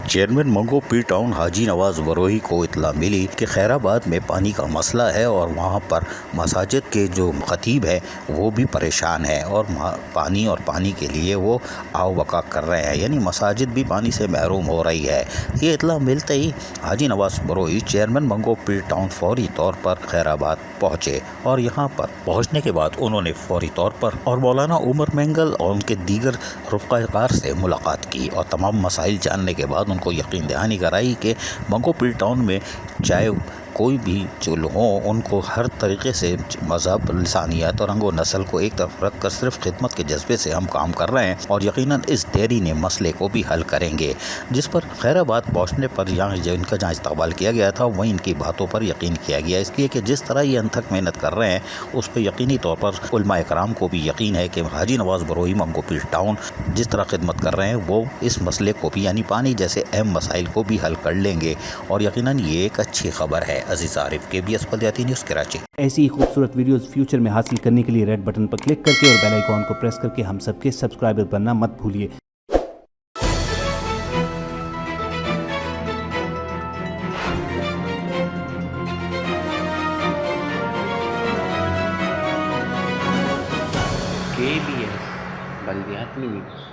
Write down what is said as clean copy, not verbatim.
Chairman मंगो पी town हाजी नवाज बरोही को इत्तला मिली कि खैराबाद में पानी का मसला है और वहाँ पर मसाजिद के जो खतीब है वो भी परेशान है और पानी के लिए वो आओ वका कर रहे हैं, यानी मसाजिद भी पानी से महरूम हो रही है। ये इत्तला मिलते ही हाजी नवाज बरोही चेयरमैन मंगो पी टाउन फौरी तौर पर खैराबाद पहुँचे और यहाँ पर पहुँचने के बाद उन्होंने फौरी तौर पर और मौलाना उमर मेंगल और उनके दीगर रुफ़क़ाकार से मुलाकात की और तमाम मसाइल जानने के बाद उनको यकीन दहानी कराई कि मंगो पी टाउन में चाहे कोई भी जो हों उनको हर तरीके से मज़हब, लिसानियत और रंग व नस्ल को एक तरफ रख कर सिर्फ खिदमत के जज्बे से हम काम कर रहे हैं और यकीनन इस देरी ने मसले को भी हल करेंगे। जिस पर खैराबाद पहुँचने पर यहाँ इनका जहाँ इस्तकबाल किया गया था वहीं इनकी बातों पर यकीन किया गया, इसलिए कि जिस तरह ये अनथक मेहनत कर रहे हैं उस पर यकीनी तौर पर उलमा इकराम को भी यकीन है कि हाजी नवाज बरोही मंगो पी टाउन जिस तरह खिदमत कर रहे हैं वो इस मसले को भी यानी पानी जैसे अहम मसाइल को भी हल कर लेंगे और यकीनन ये एक अच्छी खबर है। अजीज आरिफ, KBS बल्दियाती न्यूज़, कराची। ऐसी ही खूबसूरत वीडियोस फ्यूचर में हासिल करने के लिए रेड बटन पर क्लिक करके और बेल आइकॉन को प्रेस करके हम सबके सब्सक्राइबर बनना मत भूलिए। KBS बल्दियाती न्यूज़।